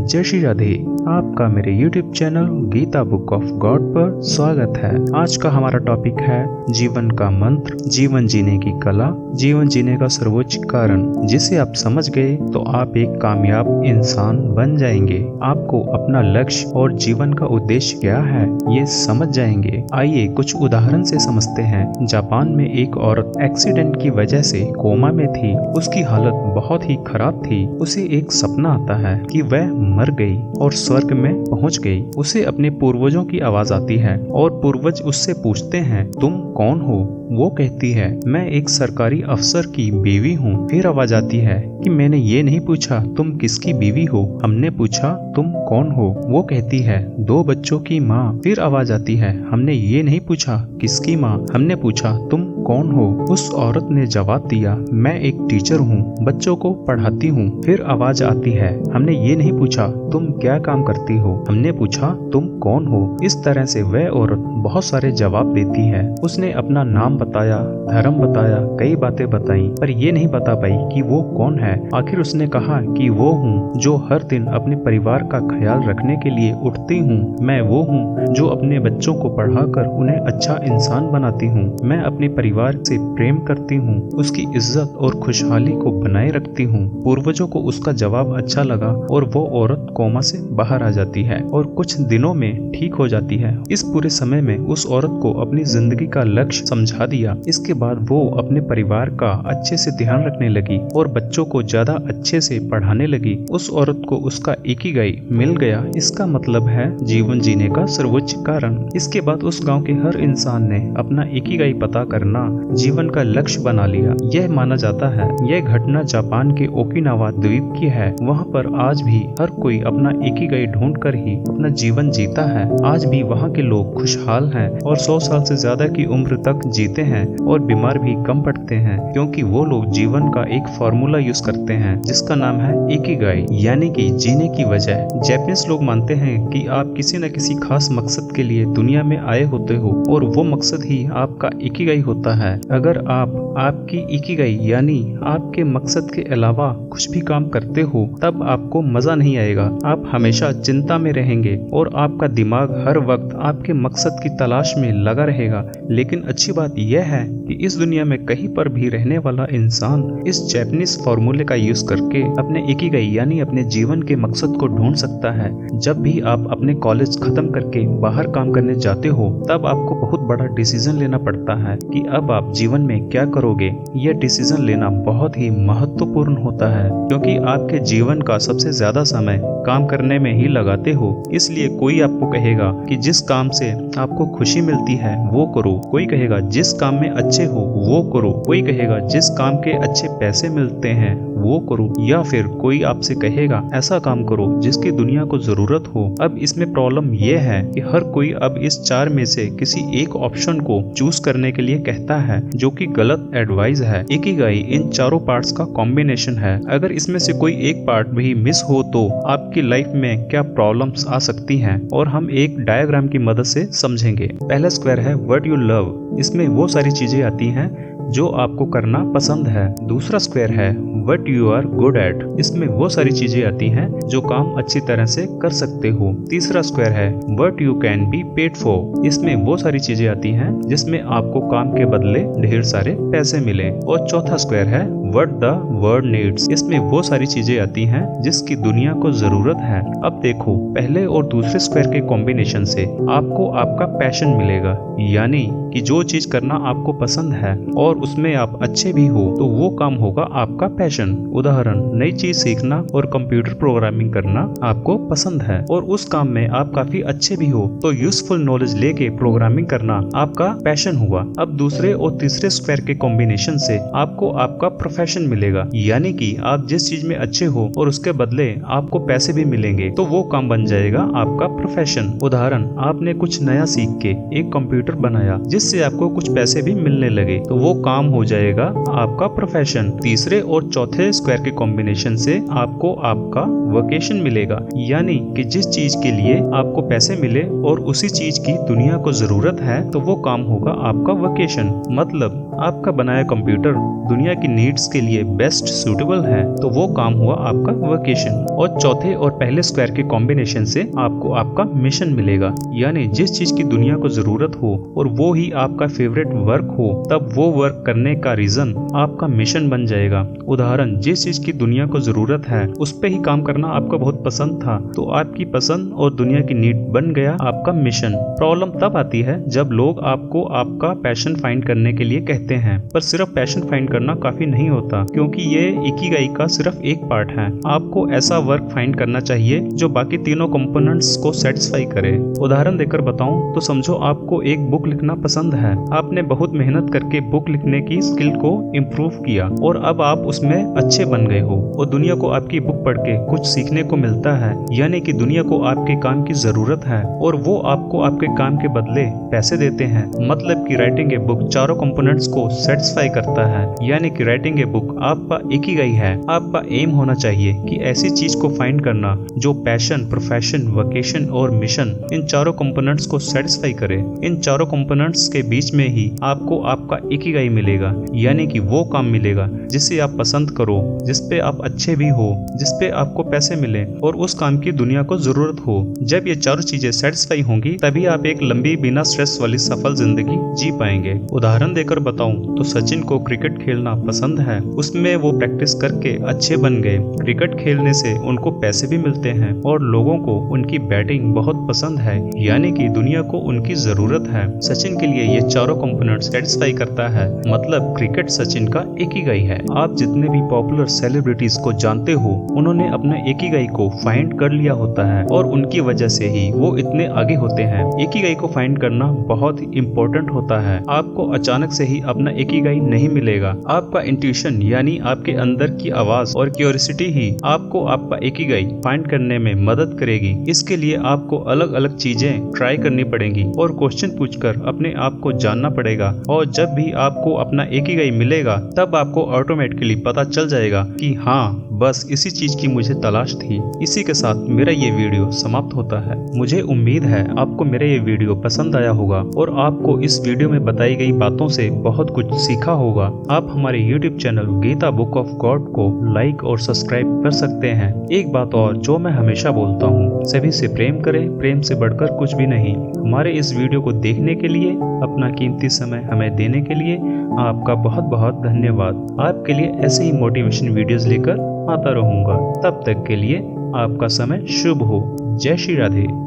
जय श्री राधे। आपका मेरे YouTube channel Geeta book of God पर स्वागत है। आज का हमारा टॉपिक है जीवन का मंत्र, जीवन जीने की कला, जीवन जीने का सर्वोच्च कारण। जिसे आप समझ गए तो आप एक कामयाब इंसान बन जाएंगे। आपको अपना लक्ष्य और जीवन का उद्देश्य क्या है ये समझ जाएंगे। आइए कुछ उदाहरण से समझते हैं। जापान में एक औरत एक्सीडेंट की वजह से कोमा में थी। उसकी हालत बहुत ही खराब थी। उसे एक सपना आता है कि वह मर गई और स्वर्ग में पहुंच गई। उसे अपने पूर्वजों की आवाज आती है और पूर्वज उससे पूछते हैं, तुम कौन हो? वो कहती है, मैं एक सरकारी अफसर की बीवी हूँ। फिर आवाज आती है कि मैंने ये नहीं पूछा तुम किसकी बीवी हो, हमने पूछा तुम कौन हो। वो कहती है, 2 बच्चों की माँ। फिर आवाज आती है, हमने ये नहीं पूछा किसकी माँ, हमने पूछा तुम कौन हो। उस औरत ने जवाब दिया, मैं एक टीचर हूँ, बच्चों को पढ़ाती हूँ। फिर आवाज आती है, हमने ये नहीं पूछा तुम क्या काम करती हो, हमने पूछा तुम कौन हो। इस तरह से वह औरत बहुत सारे जवाब देती है। उसने अपना नाम बताया, धर्म बताया, कई बातें बताई, पर ये नहीं बता पाई कि वो कौन है। आखिर उसने कहा कि वो हूँ जो हर दिन अपने परिवार का ख्याल रखने के लिए उठती हूँ। मैं वो हूँ जो अपने बच्चों को पढ़ाकर उन्हें अच्छा इंसान बनाती हूँ। मैं अपने परिवार से प्रेम करती हूँ, उसकी इज्जत और खुशहाली को बनाए रखती हूँ। पूर्वजों को उसका जवाब अच्छा लगा और वो औरत कोमा से बाहर आ जाती है और कुछ दिनों में ठीक हो जाती है। इस पूरे समय में उस औरत को अपनी जिंदगी का लक्ष्य समझा दिया। इसके बाद वो अपने परिवार का अच्छे से ध्यान रखने लगी और बच्चों को ज्यादा अच्छे से पढ़ाने लगी। उस औरत को उसका इकिगाई मिल गया। इसका मतलब है जीवन जीने का सर्वोच्च कारण। इसके बाद उस गांव के हर इंसान ने अपना इकिगाई पता करना जीवन का लक्ष्य बना लिया। यह माना जाता है यह घटना जापान के ओकिनावा द्वीप की है। वहाँ पर आज भी हर कोई अपना इकिगाई ढूंढ कर ही अपना जीवन जीता है। आज भी वहाँ के लोग खुशहाल हैं और 100 साल से ज्यादा की उम्र तक जीते हैं और बीमार भी कम पड़ते हैं, क्योंकि वो लोग जीवन का एक फॉर्मूला यूज करते हैं जिसका नाम है इकिगाई, यानी कि जीने की वजह। जापानीज लोग मानते हैं कि आप किसी न किसी खास मकसद के लिए दुनिया में आए होते हो और वो मकसद ही आपका इकिगाई होता है। अगर आप आपकी इकिगाई यानी आपके मकसद के अलावा कुछ भी काम करते हो तब आपको मजा नहीं आएगा। आप हमेशा चिंता में रहेंगे और आपका दिमाग हर वक्त आपके मकसद की तलाश में लगा रहेगा। लेकिन अच्छी बात यह है कि इस दुनिया में कहीं पर भी रहने वाला इंसान इस जापानीज फॉर्मूले का यूज करके अपने इकिगाई यानी अपने जीवन के मकसद को ढूंढ सकता है। जब भी आप अपने कॉलेज खत्म करके बाहर काम करने जाते हो तब आपको बहुत बड़ा डिसीजन लेना पड़ता है कि अब आप जीवन में क्या करोगे। यह डिसीजन लेना बहुत ही महत्वपूर्ण होता है, क्योंकि आपके जीवन का सबसे ज्यादा समय काम करने में ही लगाते हो। इसलिए कोई आपको कहेगा कि जिस काम से आपको खुशी मिलती है वो करो, कोई कहेगा जिस काम में अच्छे हो वो करो, कोई कहेगा जिस काम के अच्छे पैसे मिलते हैं वो करो, या फिर कोई आपसे कहेगा ऐसा काम करो जिसकी दुनिया को जरूरत हो। अब इसमें प्रॉब्लम यह है कि हर कोई अब इस 4 में से किसी एक ऑप्शन को चूज करने के लिए कहता है, जो कि गलत एडवाइस है। इकिगाई इन चारों पार्ट्स का कॉम्बिनेशन है। अगर इसमें से कोई एक पार्ट भी मिस हो तो आपकी लाइफ में क्या प्रॉब्लम्स आ सकती हैं, और हम एक डायग्राम की मदद से समझेंगे। पहला स्क्वायर है व्हाट यू लव। इसमें वो सारी चीजें आती हैं जो आपको करना पसंद है। दूसरा स्क्वायर है what you are good at. इसमें वो सारी चीजें आती हैं जो काम अच्छी तरह से कर सकते हो। तीसरा स्क्वायर है what you can be paid for. इसमें वो सारी चीजें आती हैं जिसमें आपको काम के बदले ढेर सारे पैसे मिले। और चौथा स्क्वायर है व्हाट द वर्ल्ड नीड्स। इसमें वो सारी चीजें आती हैं जिसकी दुनिया को जरूरत है। अब देखो, पहले और दूसरे स्क्वायर के कॉम्बिनेशन से आपको आपका पैशन मिलेगा, यानी कि जो चीज करना आपको पसंद है और उसमें आप अच्छे भी हो तो वो काम होगा आपका पैशन। उदाहरण, नई चीज सीखना और कंप्यूटर प्रोग्रामिंग करना आपको पसंद है और उस काम में आप काफी अच्छे भी हो तो यूजफुल नॉलेज लेके प्रोग्रामिंग करना आपका पैशन हुआ। अब दूसरे और तीसरे स्क्वायर के कॉम्बिनेशन से आपको आपका प्रोफेशन मिलेगा, यानी कि आप जिस चीज में अच्छे हो और उसके बदले आपको पैसे भी मिलेंगे तो वो काम बन जाएगा आपका प्रोफेशन। उदाहरण, आपने कुछ नया सीख के एक कंप्यूटर बनाया जिससे आपको कुछ पैसे भी मिलने लगे तो वो काम हो जाएगा आपका प्रोफेशन। तीसरे और चौथे स्क्वायर के कॉम्बिनेशन से आपको आपका वोकेशन मिलेगा, यानी कि जिस चीज के लिए आपको पैसे मिले और उसी चीज की दुनिया को जरूरत है तो वो काम होगा आपका वोकेशन। मतलब आपका बनाया कंप्यूटर दुनिया की नीड्स के लिए बेस्ट सूटेबल है तो वो काम हुआ आपका वोकेशन। और चौथे और पहले स्क्वायर के कॉम्बिनेशन से आपको आपका मिशन मिलेगा, यानी जिस चीज की दुनिया को जरूरत हो और वो ही आपका फेवरेट वर्क हो तब वो वर्क करने का रीजन आपका मिशन बन जाएगा। उदाहरण, जिस चीज की दुनिया को जरूरत है उस पे ही काम करना आपको बहुत पसंद था तो आपकी पसंद और दुनिया की नीड बन गया आपका मिशन। प्रॉब्लम तब आती है जब लोग आपको आपका पैशन फाइंड करने के लिए कहते हैं, पर सिर्फ पैशन फाइंड करना काफी नहीं होता, क्योंकि ये इकिगाई का सिर्फ एक पार्ट है। आपको ऐसा वर्क फाइंड करना चाहिए जो बाकी तीनों कंपोनेंट्स को सेटिस्फाई करे। उदाहरण देकर बताऊं तो समझो आपको एक बुक लिखना पसंद है, आपने बहुत मेहनत करके बुक लिखने की स्किल को इम्प्रूव किया और अब आप उसमें अच्छे बन गए हो और दुनिया को आपकी बुक पढ़ के कुछ सीखने को मिलता है, यानी कि दुनिया को आपके काम की जरूरत है और वो आपको आपके काम के बदले पैसे देते हैं। मतलब कि राइटिंग ए बुक चारों कंपोनेंट्स को सेटिस्फाई करता है, यानी कि राइटिंग ए बुक आपका इकिगाई है। आपका एम होना चाहिए कि ऐसी चीज को फाइंड करना जो पैशन, प्रोफेशन, वोकेशन और मिशन इन चारों कंपोनेंट्स को सेटिस्फाई करे। इन चारों कंपोनेंट्स के बीच में ही आपको आपका इकिगाई मिलेगा, यानी कि वो काम मिलेगा जिसे आप पसंद करो, जिसपे आप अच्छे भी हो, जिसपे आपको पैसे मिले और उस काम की दुनिया को जरूरत हो। जब ये चारों चीजें सेटिस्फाई होंगी तभी आप एक लंबी बिना स्ट्रेस वाली सफल जिंदगी जी पाएंगे। उदाहरण देकर बताऊं तो सचिन को क्रिकेट खेलना पसंद है, उसमें वो प्रैक्टिस करके अच्छे बन गए। क्रिकेट खेलने से उनको पैसे भी मिलते हैं और लोगों को उनकी बैटिंग बहुत पसंद है, यानी कि दुनिया को उनकी जरूरत है। सचिन के लिए ये चारों कंपोनेंट सेटिस्फाई करता है, मतलब क्रिकेट सचिन का इकिगाई है। आप जितने भी पॉपुलर सेलिब्रिटीज को जानते हो उन्होंने अपने इकिगाई को फाइंड कर लिया होता है और उनकी वजह से ही वो इतने आगे होते हैं। इकिगाई को फाइंड करना बहुत ही इम्पोर्टेंट होता है। आपको अचानक से ही अपना इकिगाई नहीं मिलेगा। आपका इंट्यूशन यानी आपके अंदर की आवाज और क्यूरियोसिटी ही आपको आपका इकिगाई फाइंड करने में मदद करेगी। इसके लिए आपको अलग अलग चीजें ट्राई करनी पड़ेंगी और क्वेश्चन पूछकर अपने आप को जानना पड़ेगा। और जब भी आपको अपना इकिगाई मिलेगा तब आपको ऑटोमेटिकली पता चल जाएगा कि हाँ, बस इसी चीज की मुझे तलाश थी। इसी के साथ मेरा ये वीडियो समाप्त होता है। मुझे उम्मीद है आपको मेरा ये वीडियो पसंद आया होगा और आपको इस वीडियो में बताई गई बातों से बहुत कुछ सीखा होगा। आप हमारे YouTube channel Geeta book of God को लाइक और सब्सक्राइब कर सकते हैं। एक बात और जो मैं हमेशा बोलता हूँ, सभी से प्रेम करें, प्रेम से बढ़कर कुछ भी नहीं। हमारे इस वीडियो को देखने के लिए, अपना कीमती समय हमें देने के लिए आपका बहुत बहुत धन्यवाद। आपके लिए ऐसे ही मोटिवेशन वीडियोस लेकर आता रहूंगा। तब तक के लिए आपका समय शुभ हो। जय श्री राधे।